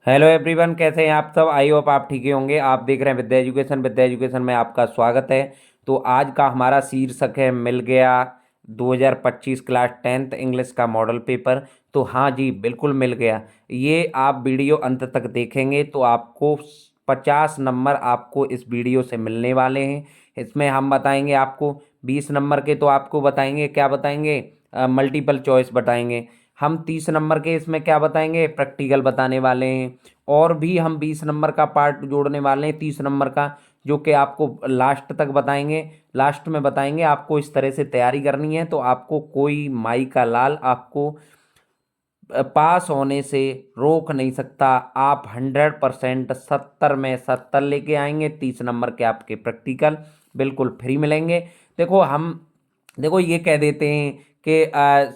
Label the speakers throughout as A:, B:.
A: Hello everyone, कैसे हैं आप सब। आई होप आप ठीक ही होंगे। आप देख रहे हैं विद्या एजुकेशन। विद्या एजुकेशन में आपका स्वागत है। तो आज का हमारा शीर्षक है मिल गया 2025 क्लास 10th इंग्लिश का मॉडल पेपर। तो हाँ जी, बिल्कुल मिल गया। ये आप वीडियो अंत तक देखेंगे तो आपको 50 नंबर आपको इस वीडियो से मिलने वाले हैं। इसमें हम बताएंगे आपको 20 नंबर के, तो आपको बताएंगे क्या बताएंगे, मल्टीपल चॉइस बताएंगे। हम 30 नंबर के इसमें क्या बताएंगे, प्रैक्टिकल बताने वाले हैं। और भी हम 20 नंबर का पार्ट जोड़ने वाले हैं 30 नंबर का, जो कि आपको लास्ट तक बताएंगे। लास्ट में बताएंगे आपको इस तरह से तैयारी करनी है, तो आपको कोई माई का लाल आपको पास होने से रोक नहीं सकता। आप 100% 70 में 70 लेके आएंगे। 30 नंबर के आपके प्रैक्टिकल बिल्कुल फ्री मिलेंगे। देखो ये कह देते हैं कि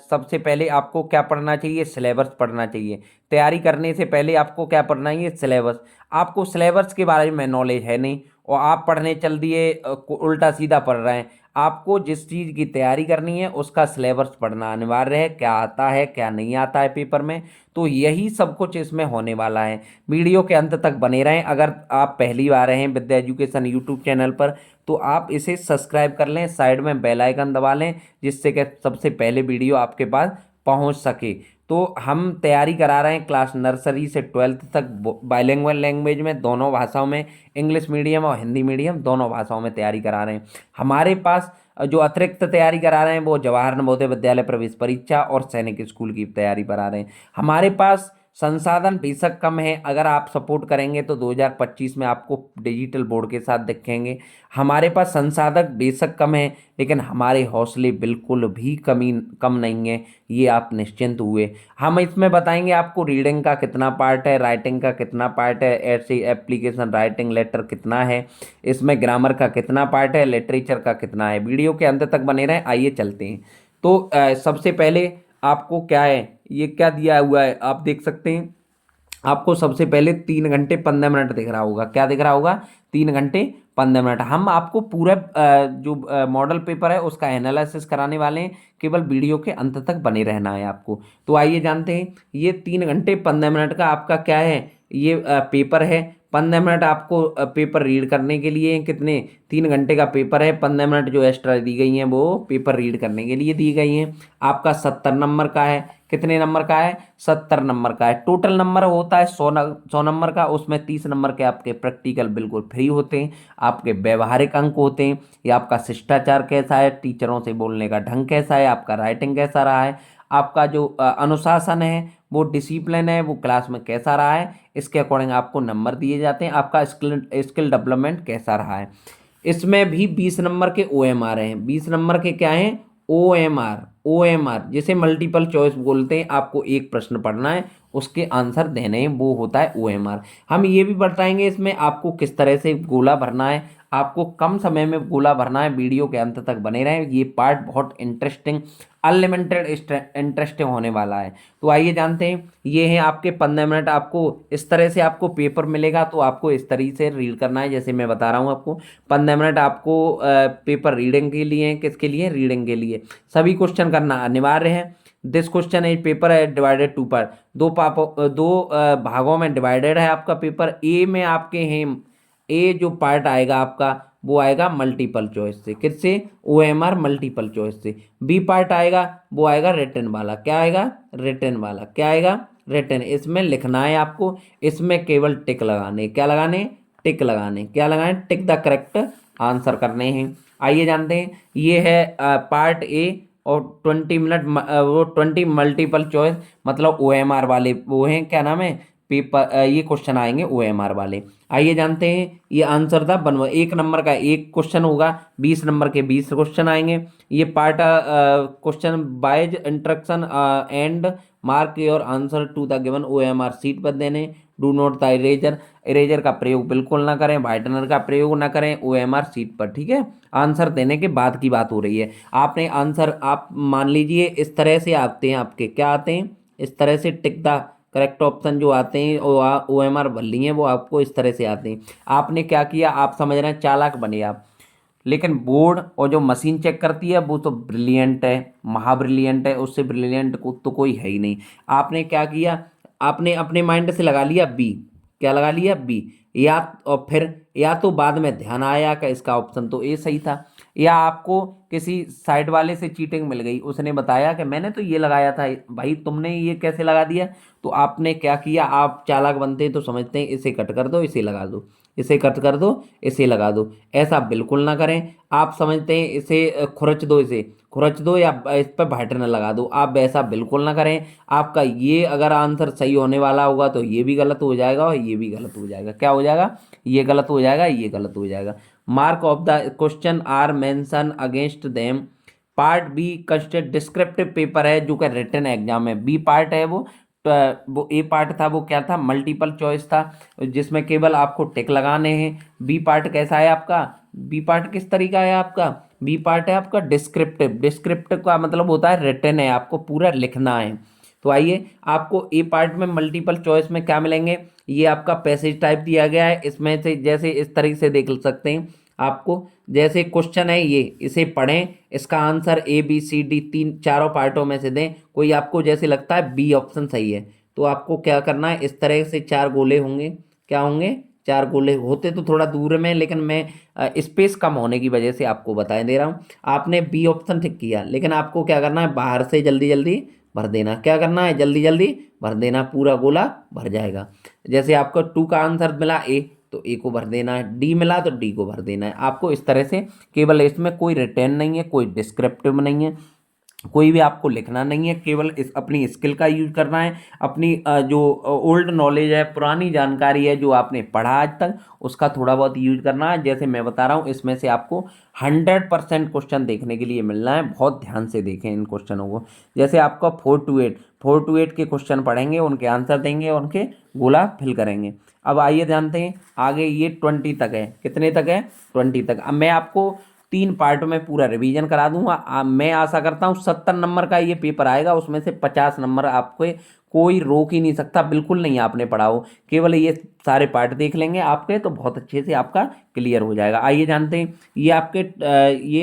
A: सबसे पहले आपको क्या पढ़ना चाहिए, सिलेबस पढ़ना चाहिए। तैयारी करने से पहले आपको क्या पढ़ना है, सिलेबस। आपको सिलेबस के बारे में नॉलेज है नहीं और आप पढ़ने चल दिए, उल्टा सीधा पढ़ रहे हैं। आपको जिस चीज़ की तैयारी करनी है उसका सिलेबस पढ़ना अनिवार्य है, क्या आता है क्या नहीं आता है पेपर में। तो यही सब कुछ इसमें होने वाला है। वीडियो के अंत तक बने रहें। अगर आप पहली बार हैं विद्या एजुकेशन यूट्यूब चैनल पर, तो आप इसे सब्सक्राइब कर लें, साइड में बेल आइकन दबा लें, जिससे कि सबसे पहले वीडियो आपके पास पहुंच सके। तो हम तैयारी करा रहे हैं क्लास नर्सरी से 12th तक बाइलिंगुअल लैंग्वेज में, दोनों भाषाओं में, इंग्लिश मीडियम और हिंदी मीडियम दोनों भाषाओं में तैयारी करा रहे हैं। हमारे पास जो अतिरिक्त तैयारी करा रहे हैं वो जवाहर नवोदय विद्यालय प्रवेश परीक्षा और सैनिक स्कूल की तैयारी करा रहे हैं। हमारे पास संसाधन बेशक कम है, अगर आप सपोर्ट करेंगे तो 2025 में आपको डिजिटल बोर्ड के साथ दिखेंगे। हमारे पास संसाधक बेशक कम है, लेकिन हमारे हौसले बिल्कुल भी कम नहीं है, ये आप निश्चिंत हुए। हम इसमें बताएंगे आपको रीडिंग का कितना पार्ट है, राइटिंग का कितना पार्ट है, ऐसे एप्लीकेशन राइटिंग लेटर कितना है, इसमें ग्रामर का कितना पार्ट है, लिटरेचर का कितना है। वीडियो के अंत तक बने रहें। आइए चलते हैं। तो सबसे पहले आपको क्या है, ये क्या दिया हुआ है आप देख सकते हैं। आपको सबसे पहले 3 घंटे 15 मिनट दिख रहा होगा। क्या दिख रहा होगा, 3 घंटे 15 मिनट। हम आपको पूरा जो मॉडल पेपर है उसका एनालिसिस कराने वाले हैं। केवल वीडियो के अंत तक बने रहना है आपको। तो आइए जानते हैं, ये 3 घंटे 15 मिनट का आपका क्या है, ये पेपर है। 15 मिनट आपको पेपर रीड करने के लिए हैं। कितने, 3 घंटे का पेपर है, 15 मिनट जो एक्स्ट्रा दी गई हैं वो पेपर रीड करने के लिए दी गई हैं। आपका 70 नंबर का है। कितने नंबर का है, 70 नंबर का है। टोटल नंबर होता है 100 नंबर का। उसमें 30 नंबर के आपके प्रैक्टिकल बिल्कुल फ्री होते हैं। आपके व्यवहारिक अंक होते हैं, ये आपका शिष्टाचार कैसा है, टीचरों से बोलने का ढंग कैसा है, आपका राइटिंग कैसा रहा है, आपका जो अनुशासन है, वो डिसिप्लिन है, वो क्लास में कैसा रहा है, इसके अकॉर्डिंग आपको नंबर दिए जाते हैं। आपका स्किल स्किल डेवलपमेंट कैसा रहा है। इसमें भी 20 नंबर के OMR हैं। 20 नंबर के क्या हैं, OMR जिसे मल्टीपल चॉइस बोलते हैं। आपको एक प्रश्न पढ़ना है, उसके आंसर देने हैं, वो होता है OMR। हम ये भी बताएंगे इसमें आपको किस तरह से गोला भरना है, आपको कम समय में गोला भरना है। वीडियो के अंत तक बने रहें, ये पार्ट बहुत इंटरेस्टिंग, अनलिमिटेड इंटरेस्टिंग होने वाला है। तो आइए जानते हैं, ये हैं आपके 15 मिनट। आपको इस तरह से आपको पेपर मिलेगा, तो आपको इस तरीके से रीड करना है जैसे मैं बता रहा हूँ आपको। 15 मिनट आपको पेपर रीडिंग के लिए हैं। किसके लिए, रीडिंग के लिए। सभी क्वेश्चन करना अनिवार्य है। दिस क्वेश्चन इज पेपर है डिवाइडेड टू पार्ट, दो भागों में डिवाइडेड है आपका पेपर। ए में आपके हैं, ए जो पार्ट आएगा आपका वो आएगा मल्टीपल चॉइस से। किससे, OMR मल्टीपल चॉइस से। बी पार्ट आएगा वो आएगा रिटन वाला। क्या आएगा, रिटन वाला। क्या आएगा, रिटन। इसमें लिखना है आपको, इसमें केवल टिक लगाने। क्या लगाने, टिक लगाने। क्या लगाने, टिक द करेक्ट आंसर करने हैं। आइए जानते हैं, ये है पार्ट ए। और 20 मिनट वो 20 मल्टीपल चॉइस, मतलब OMR वाले वो हैं, क्या नाम है, पेपर। ये क्वेश्चन आएंगे OMR वाले। आइए जानते हैं, ये आंसर था बनवा। 1 नंबर का एक क्वेश्चन होगा, 20 नंबर के 20 क्वेश्चन आएंगे। ये पार्ट क्वेश्चन बाइज instruction and mark your answer to the given OMR sheet पर देने। Do not the eraser, eraser का प्रयोग बिल्कुल ना करें, वाइटनर का प्रयोग ना करें OMR सीट पर। ठीक है, आंसर देने के बाद की बात हो रही है। आपने आंसर, आप मान लीजिए इस तरह से आते हैं, आपके क्या आते हैं, इस तरह से टिक द करेक्ट ऑप्शन जो आते हैं OMR भर लिए हैं, वो आपको इस तरह से आते हैं। आपने क्या किया, आप समझ रहे हैं चालाक बने आप, लेकिन बोर्ड और जो मशीन चेक करती है वो तो ब्रिलियंट है, महाब्रिलियंट है, उससे ब्रिलियंट को तो कोई है ही नहीं। आपने क्या किया, आपने अपने माइंड से लगा लिया बी, क्या लगा लिया बी, या और फिर या तो बाद में ध्यान आया कि इसका ऑप्शन तो ए सही था, या आपको किसी साइड वाले से चीटिंग मिल गई, उसने बताया कि मैंने तो ये लगाया था भाई, तुमने ये कैसे लगा दिया। तो आपने क्या किया, आप चालाक बनते हैं तो समझते हैं इसे कट कर दो इसे लगा दो, इसे कट कर दो इसे लगा दो। ऐसा बिल्कुल ना करें। आप समझते हैं इसे खुरच दो, इसे खुरच दो या इस पर बटन लगा दो, आप वैसा बिल्कुल ना करें। आपका ये अगर आंसर सही होने वाला होगा तो ये भी गलत हो जाएगा और ये भी गलत हो जाएगा। क्या हो जाएगा, ये गलत हो जाएगा, ये गलत हो जाएगा। Mark of the question are mention against them. Part B constant descriptive paper है जो कि रिटन एग्जाम है। बी पार्ट है वो ए पार्ट था वो क्या था, मल्टीपल चॉइस था जिसमें केवल आपको टिक लगाने हैं। बी पार्ट कैसा है आपका, बी पार्ट किस तरीका है आपका, बी पार्ट है आपका डिस्क्रिप्टिव। डिस्क्रिप्टिव का मतलब होता है रिटन है, आपको पूरा लिखना है। तो आइए आपको ए पार्ट में मल्टीपल चॉइस में क्या मिलेंगे, ये आपका पैसेज टाइप दिया गया है, इसमें से जैसे इस तरीके से देख सकते हैं आपको। जैसे क्वेश्चन है ये, इसे पढ़ें, इसका answer A B C D तीन चारों पार्टों में से दें, कोई आपको जैसे लगता है बी ऑप्शन सही है तो आपको क्या करना है, इस तरह से चार गोले होंगे, क्या होंगे, चार गोले होते तो थोड़ा दूर में, लेकिन मैं स्पेस कम होने की वजह से आपको बताए दे रहा हूँ। आपने बी ऑप्शन ठीक किया, लेकिन आपको क्या करना है, बाहर से जल्दी जल्दी भर देना। क्या करना है, जल्दी जल्दी भर देना, पूरा गोला भर जाएगा। जैसे आपको टू का आंसर मिला ए, तो ए को भर देना है, डी मिला तो डी को भर देना है आपको। इस तरह से केवल इसमें कोई रिटेन नहीं है, कोई डिस्क्रिप्टिव नहीं है, कोई भी आपको लिखना नहीं है, केवल इस अपनी स्किल का यूज करना है। अपनी जो ओल्ड नॉलेज है, पुरानी जानकारी है जो आपने पढ़ा आज तक, उसका थोड़ा बहुत यूज करना है। जैसे मैं बता रहा हूँ इसमें से आपको 100% क्वेश्चन देखने के लिए मिलना है, बहुत ध्यान से देखें इन क्वेश्चनों को। जैसे आपका 4 to 8 के क्वेश्चन पढ़ेंगे, उनके आंसर देंगे, उनके गोला फिल करेंगे। अब आइए जानते हैं आगे, ये 20 तक है, कितने तक है, 20 तक। अब मैं आपको 3 पार्ट में पूरा रिवीजन करा दूंगा। मैं आशा करता हूँ 70 नंबर का ये पेपर आएगा, उसमें से 50 नंबर आपको कोई रोक ही नहीं सकता, बिल्कुल नहीं आपने पढ़ा हो, केवल ये सारे पार्ट देख लेंगे आपके तो बहुत अच्छे से आपका क्लियर हो जाएगा। आइए जानते हैं, ये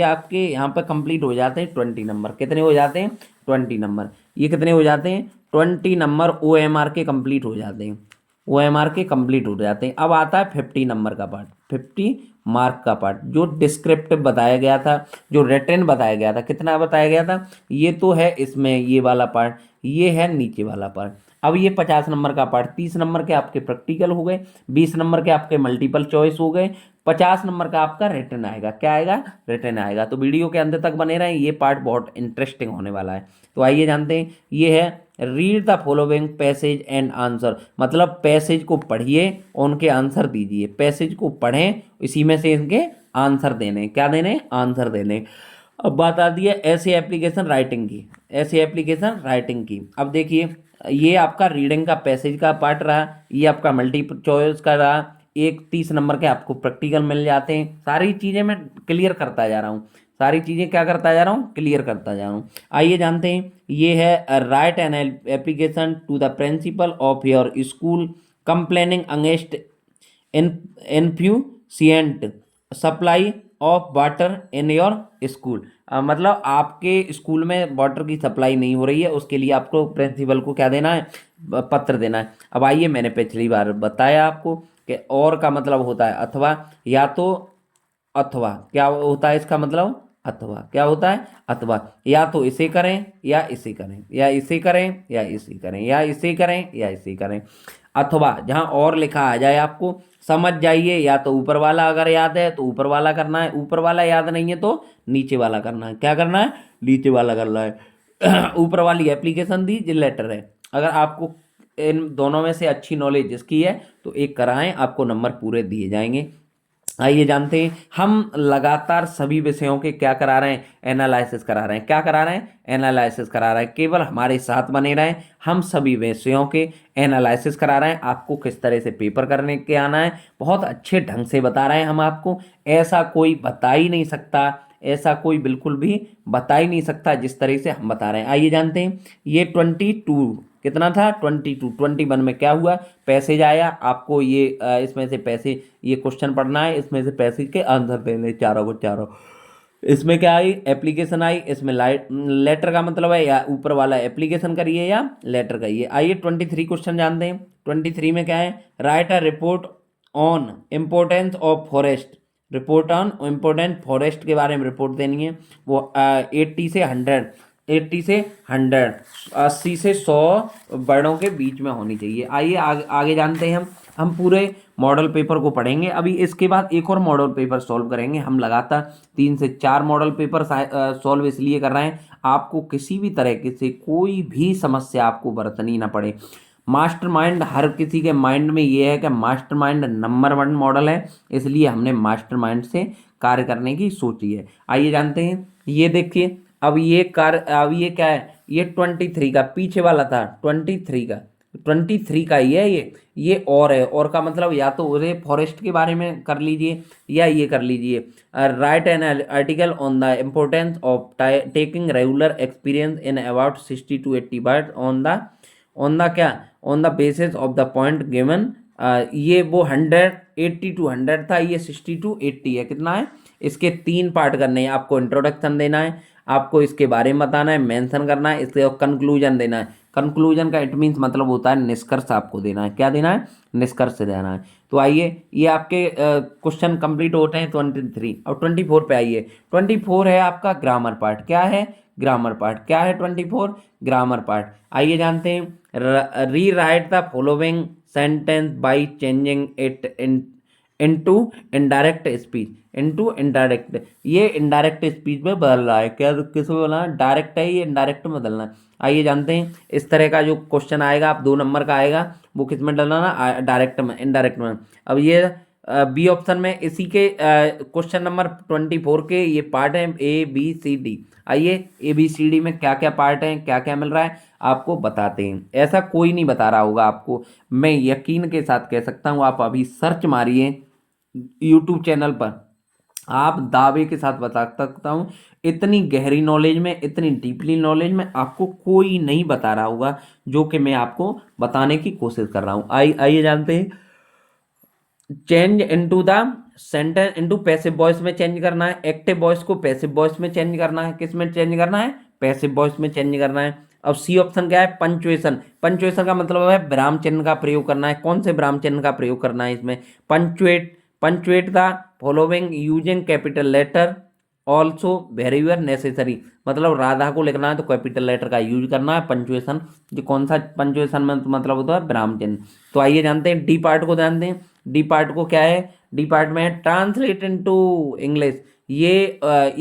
A: आपके यहाँ पर कंप्लीट हो जाते हैं 20 नंबर। कितने हो जाते हैं, 20 नंबर। ये कितने हो जाते हैं, 20 नंबर OMR के कंप्लीट हो जाते हैं, OMR के कंप्लीट हो जाते हैं। अब आता है 50 नंबर का पार्ट, 50 मार्क का पार्ट, जो डिस्क्रिप्टिव बताया गया था, जो रिटन बताया गया था। कितना बताया गया था, ये तो है इसमें ये वाला पार्ट, ये है नीचे वाला पार्ट। अब ये 50 नंबर का पार्ट, 30 नंबर के आपके प्रैक्टिकल हो गए, 20 नंबर के आपके मल्टीपल चॉइस हो गए, 50 नंबर का आपका रिटन आएगा। क्या आएगा, रिटन आएगा। तो वीडियो के अंत तक बने रहें, ये पार्ट बहुत इंटरेस्टिंग होने वाला है। तो आइए जानते हैं, ये है read the following passage and answer, मतलब पैसेज को पढ़िए और उनके आंसर दीजिए। पैसेज को पढ़ें, इसी में से इनके आंसर देने, क्या देने, आंसर देने। अब बात आती है ऐसे एप्लीकेशन राइटिंग की, ऐसे एप्लीकेशन राइटिंग की। अब देखिए, ये आपका रीडिंग का पैसेज का पार्ट रहा, ये आपका मल्टीपल चॉइस का रहा, एक 30 नंबर के आपको प्रैक्टिकल मिल जाते हैं। सारी चीज़ें मैं क्लियर करता जा रहा हूँ, सारी चीज़ें क्या करता जा रहा हूँ, क्लियर करता जा रहा हूँ। आइए जानते हैं, ये है write an application to the principal of your school complaining against insufficient supply of water in your school. मतलब आपके स्कूल में वाटर की सप्लाई नहीं हो रही है, उसके लिए आपको प्रिंसिपल को क्या देना है, पत्र देना है। अब आइए, मैंने पिछली बार बताया आपको कि और का मतलब होता है अथवा, या तो अथवा क्या होता है इसका मतलब, अथवा क्या होता है, अथवा या तो इसे करें या इसे करें, या इसे करें या इसे करें, या इसे करें या इसे करें। अथवा जहां और लिखा आ जाए आपको समझ जाइए, या तो ऊपर वाला अगर याद है तो ऊपर वाला करना है, ऊपर वाला याद नहीं है तो नीचे वाला करना है। क्या करना है, नीचे वाला करना है। ऊपर वाली एप्लीकेशन दी जो लेटर है, अगर आपको इन दोनों में से अच्छी नॉलेज जिसकी है तो एक कराएं, आपको नंबर पूरे दिए जाएंगे। आइए जानते हैं, हम लगातार सभी विषयों के क्या करा रहे हैं, एनालिसिस करा रहे हैं। क्या करा रहे हैं, एनालिसिस करा रहे हैं। केवल हमारे साथ बने रहें, हम सभी विषयों के एनालिसिस करा रहे हैं। आपको किस तरह से पेपर करने के आना है, बहुत अच्छे ढंग से बता रहे हैं हम आपको। ऐसा कोई बता ही नहीं सकता, ऐसा कोई बिल्कुल भी बता ही नहीं सकता जिस तरह से हम बता रहे हैं। आइए जानते हैं, ये 22 कितना था, 22, 21 में क्या हुआ, पैसेज आया आपको। ये इसमें से पैसे, ये क्वेश्चन पढ़ना है, इसमें से पैसेज के आंसर देने चारों को चारों। इसमें क्या आई, एप्लीकेशन आई, इसमें लाइट लेटर का मतलब है या ऊपर वाला एप्लीकेशन करिए या लेटर करिए। आइए 23 क्वेश्चन जानते हैं। 23 में क्या है, right a report on importance of forest. Report on important forest के बारे में रिपोर्ट देनी है। वो 80 से 100, 80 से 100, 80 से 100 वर्डों के बीच में होनी चाहिए। आइए आगे जानते हैं हम पूरे मॉडल पेपर को पढ़ेंगे। अभी इसके बाद एक और मॉडल पेपर सॉल्व करेंगे। हम लगातार 3 से 4 मॉडल पेपर सॉल्व इसलिए कर रहे हैं आपको किसी भी तरह के से कोई भी समस्या आपको बरतनी ना पड़े। मास्टरमाइंड हर किसी के माइंड में ये है कि मास्टरमाइंड नंबर 1 मॉडल है, इसलिए हमने मास्टरमाइंड से कार्य करने की सोची है। आइए जानते हैं, ये देखिए अब ये कार्य, अब ये क्या है, ये 23 का पीछे वाला था, 23 का, 23 का ही है ये और है। और का मतलब या तो उसे फॉरेस्ट के बारे में कर लीजिए या ये कर लीजिए, write an article on the importance of taking regular experience in about 60 to 80 word on the क्या, on the basis of the point given. ये वो 180 to 100 था, ये 60 to 80 है। कितना है, इसके 3 पार्ट करने हैं। आपको इंट्रोडक्शन देना है, आपको इसके बारे में बताना है, मेंशन करना है, इसके कंक्लूजन देना है। कंक्लूजन का इट मीन्स मतलब होता है निष्कर्ष आपको देना है। क्या देना है, निष्कर्ष देना है। तो आइए ये आपके क्वेश्चन कंप्लीट होते हैं 23। और 24 पे आइए। 24 है आपका ग्रामर पार्ट। क्या है, ग्रामर पार्ट। क्या है 24, ग्रामर पार्ट। आइए जानते हैं, री right the following sentence by changing it into indirect speech. Into indirect, ये इनडायरेक्ट स्पीच में बदल रहा है। क्या किस में बदलना है, डायरेक्ट है, ये इनडायरेक्ट में बदलना है। आइए जानते हैं, इस तरह का जो क्वेश्चन आएगा, आप 2 नंबर का आएगा, वो किस में डलना, डायरेक्ट में, इनडायरेक्ट में। अब ये बी ऑप्शन में इसी के क्वेश्चन नंबर 24 के ये पार्ट है ABCD। आइए ABCD में क्या क्या पार्ट हैं, क्या क्या मिल रहा है आपको बताते हैं। ऐसा कोई नहीं बता रहा होगा आपको, मैं यकीन के साथ कह सकता हूँ। आप अभी सर्च मारिए यूट्यूब चैनल पर, आप दावे के साथ बता सकता हूँ, इतनी गहरी नॉलेज में, इतनी डीपली नॉलेज में आपको कोई नहीं बता रहा होगा जो कि मैं आपको बताने की कोशिश कर रहा हूँ। आइए जानते हैं, change into the sentence into passive voice में चेंज करना है। एक्टिव वॉइस को पैसिव वॉइस में चेंज करना है। किस में चेंज करना है, पैसिव वॉइस में चेंज करना है। अब सी ऑप्शन क्या है, पंचुएशन। पंचुएशन का मतलब है विराम चिन्ह का प्रयोग करना है। कौन से विराम चिन्ह का प्रयोग करना है इसमें, punctuate, punctuate the following using capital letter also wherever necessary. मतलब राधा को लिखना है तो कैपिटल लेटर का यूज करना है। पंचुएशन, जो कौन सा पंचुएशन में मतलब होता है विराम चिन्ह। तो आइए जानते हैं डी पार्ट को, जानते हैं डी पार्ट को क्या है। डी पार्ट में है ट्रांसलेट इनटू इंग्लिश। ये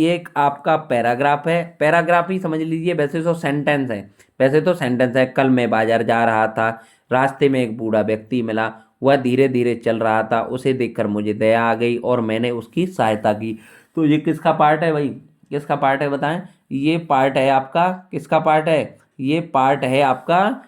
A: एक आपका पैराग्राफ है, पैराग्राफ ही समझ लीजिए, वैसे तो सेंटेंस है, वैसे तो सेंटेंस है। कल मैं बाजार जा रहा था, रास्ते में एक बूढ़ा व्यक्ति मिला, वह धीरे धीरे चल रहा था, उसे देखकर मुझे दया आ गई और मैंने उसकी सहायता की। तो ये किसका पार्ट है भाई, किसका पार्ट है बताएं। ये पार्ट है आपका, किसका पार्ट है, ये पार्ट है आपका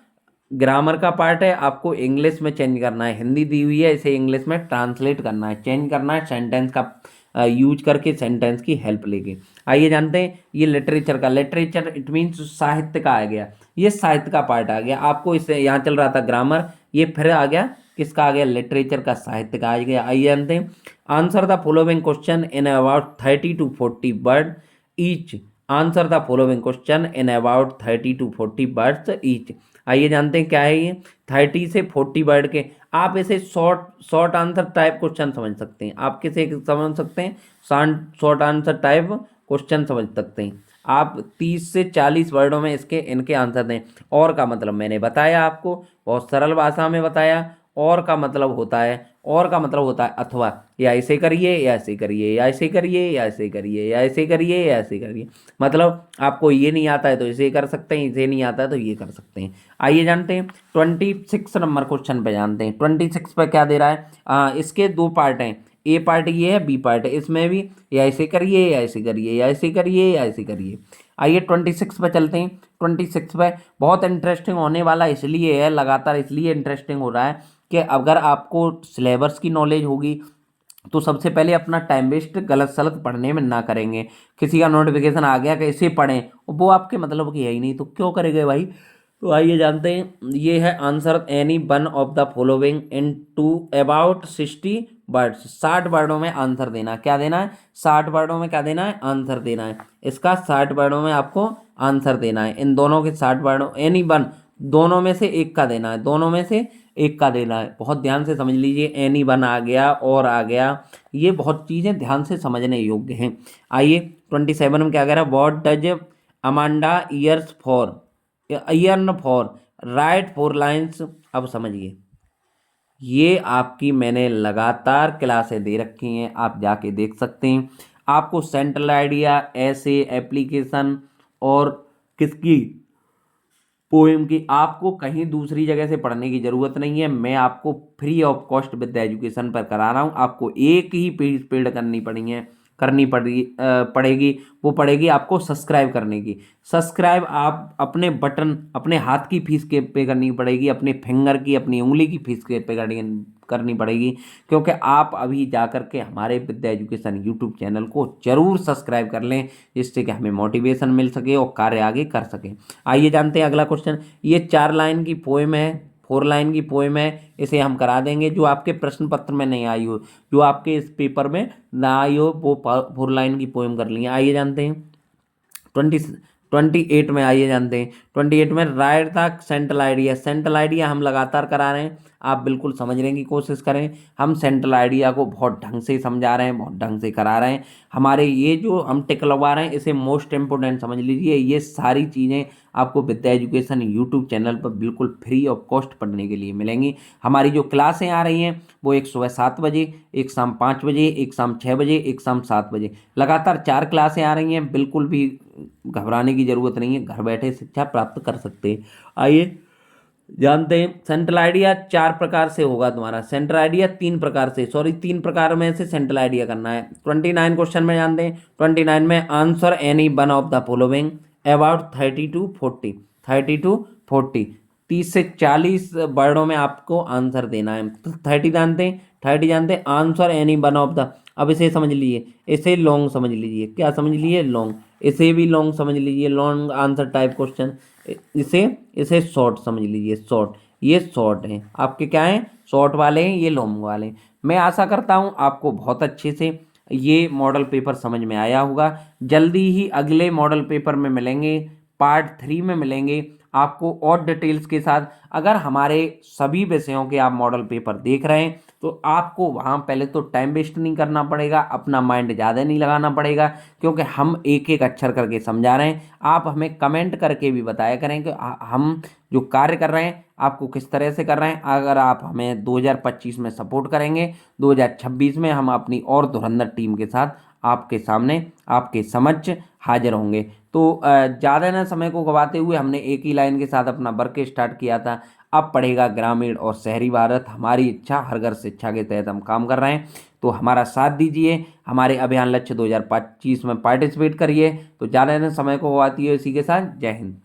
A: ग्रामर का पार्ट है। आपको इंग्लिश में चेंज करना है, हिंदी दी हुई है, इसे इंग्लिश में ट्रांसलेट करना है, चेंज करना है सेंटेंस का यूज करके, सेंटेंस की हेल्प लेके। आइए जानते हैं, ये लिटरेचर का, लिटरेचर इट मीन्स साहित्य का आ गया, ये साहित्य का पार्ट आ गया। आपको इससे यहाँ चल रहा था ग्रामर, ये फिर आ गया किसका, आ गया लिटरेचर का, साहित्य का आ गया। आइए जानते हैं, answer the following question in about 30 to 40 word each. Answer the following question in about 30 to 40 words each. आइए जानते हैं क्या है ये, 30 से 40 वर्ड के। आप इसे short short answer type question समझ सकते हैं। आप किसे समझ सकते हैं, शॉर्ट आंसर टाइप क्वेश्चन समझ सकते हैं। आप 30 से 40 वर्डों में इसके इनके आंसर दें। और का मतलब मैंने बताया आपको, बहुत सरल भाषा में बताया। और का मतलब होता है, और का मतलब होता है अथवा, या ऐसे करिए या ऐसे करिए, या ऐसे करिए या ऐसे करिए, या ऐसे करिए या ऐसे करिए। मतलब आपको ये नहीं आता है तो इसे कर सकते हैं, इसे नहीं आता है तो ये कर सकते हैं। आइए जानते हैं 26 नंबर क्वेश्चन पे, जानते हैं 26 पे क्या दे रहा है। इसके 2 पार्ट हैं, ए पार्ट ये है, बी पार्ट है। इसमें भी या ऐसे करिए या ऐसे करिए, या ऐसे करिए या ऐसे करिए। आइए 26 पे चलते हैं। 26 पे बहुत इंटरेस्टिंग होने वाला इसलिए है, लगातार इसलिए इंटरेस्टिंग हो रहा है कि अगर आपको सिलेबस की नॉलेज होगी तो सबसे पहले अपना टाइम वेस्ट गलत सलत पढ़ने में ना करेंगे। किसी का नोटिफिकेशन आ गया कि इसे पढ़ें, वो आपके मतलब की है ही नहीं, तो क्यों करेंगे भाई। तो आइए जानते हैं, ये है answer any one of the following in to about 60 words. 60 वर्डों में आंसर देना है। क्या देना है? 60 वर्डों में क्या देना है? आंसर देना है। इसका 60 वर्डों में आपको आंसर देना है। इन दोनों के 60 वर्डों, एनी वन, दोनों में से एक का देना है। दोनों में से एक का देना है। बहुत ध्यान से समझ लीजिए, एनी वन आ गया और आ गया, ये बहुत चीज़ें ध्यान से समझने योग्य हैं। आइए 27 में क्या कह रहा है? What does Amanda yearns for, yearn for, write 4 lines. अब समझिए, ये आपकी मैंने लगातार क्लासें दे रखी हैं, आप जाके देख सकते हैं। आपको सेंट्रल आइडिया, ऐसे, एप्लीकेशन और किसकी, पोएम की, आपको कहीं दूसरी जगह से पढ़ने की ज़रूरत नहीं है। मैं आपको free of cost Vidya education पर करा रहा हूँ। आपको एक ही पेड करनी पड़ी है, पड़ेगी। वो पड़ेगी आपको सब्सक्राइब करने की। सब्सक्राइब आप अपने बटन, अपने हाथ की फीस के पे करनी पड़ेगी, अपने फिंगर की, अपनी उंगली की फीस के पे करनी पड़ेगी। क्योंकि आप अभी जा कर के हमारे विद्या एजुकेशन यूट्यूब चैनल को जरूर सब्सक्राइब कर लें, जिससे कि हमें मोटिवेशन मिल सके और कार्य आगे कर सकें। आइए जानते हैं अगला क्वेश्चन। ये 4 लाइन की पोएम है, 4 लाइन की पोएम है। इसे हम करा देंगे। जो आपके प्रश्न पत्र में नहीं आई हो, जो आपके इस पेपर में ना आई हो, वो 4 लाइन की पोएम कर ली है। आइए जानते हैं 28 में। आइए जानते हैं 28 में, right the central idea. Central idea हम लगातार करा रहे हैं, आप बिल्कुल समझने की कोशिश करें। हम सेंट्रल आइडिया को बहुत ढंग से समझा रहे हैं, बहुत ढंग से करा रहे हैं। हमारे ये जो हम टिक लगवा रहे हैं, इसे मोस्ट इंपोर्टेंट समझ लीजिए। ये सारी चीज़ें आपको विद्या एजुकेशन यूट्यूब चैनल पर बिल्कुल फ्री ऑफ कॉस्ट पढ़ने के लिए मिलेंगी। हमारी जो क्लासें आ रही हैं, वो एक सुबह 7 बजे, एक शाम 5 बजे, एक शाम 6 बजे, एक शाम 7 बजे, लगातार 4 क्लासें आ रही हैं। बिल्कुल भी घबराने की ज़रूरत नहीं है, घर बैठे शिक्षा प्राप्त कर सकते हैं। आइए जानते हैं, सेंट्रल आइडिया 4 प्रकार से होगा तुम्हारा। सेंट्रल आइडिया 3 प्रकार से, सॉरी 3 प्रकार में से सेंट्रल आइडिया करना है। 29 क्वेश्चन में जानते हैं। 29 में, answer any one of the following about 30 to 40, 30 to 40, 30 से 40 वर्डों में आपको आंसर देना है। तो 30 जानते हैं, 30 जानते हैं, answer any one of the. अब इसे समझ लीजिए, इसे लॉन्ग समझ लीजिए। क्या समझ लीजिए? लॉन्ग। इसे भी लॉन्ग समझ लीजिए, लॉन्ग आंसर टाइप क्वेश्चन। इसे इसे शॉर्ट समझ लीजिए, शॉर्ट। ये शॉर्ट हैं आपके, क्या हैं? शॉर्ट वाले हैं, ये लॉन्ग वाले हैं। मैं आशा करता हूँ आपको बहुत अच्छे से ये मॉडल पेपर समझ में आया होगा। जल्दी ही अगले मॉडल पेपर में मिलेंगे, पार्ट 3 में मिलेंगे आपको और डिटेल्स के साथ। अगर हमारे सभी विषयों के आप मॉडल पेपर देख रहे हैं, तो आपको वहाँ पहले तो टाइम वेस्ट नहीं करना पड़ेगा, अपना माइंड ज़्यादा नहीं लगाना पड़ेगा, क्योंकि हम एक एक अक्षर करके समझा रहे हैं। आप हमें कमेंट करके भी बताया करें कि हम जो कार्य कर रहे हैं आपको किस तरह से कर रहे हैं। अगर आप हमें 2025 में सपोर्ट करेंगे, 2026 में हम अपनी और धुरंधर टीम के साथ आपके सामने, आपके समक्ष हाजिर होंगे। तो ज़्यादा ना समय को गवाते हुए, हमने एक ही लाइन के साथ अपना वर्क स्टार्ट किया था। अब पढ़ेगा ग्रामीण और शहरी भारत, हमारी इच्छा हर घर शिक्षा के तहत हम काम कर रहे हैं। तो हमारा साथ दीजिए, हमारे अभियान लक्ष्य 2025 में पार्टिसिपेट करिए। तो ज़्यादा ना समय को गवाती है, इसी के साथ जय हिंद।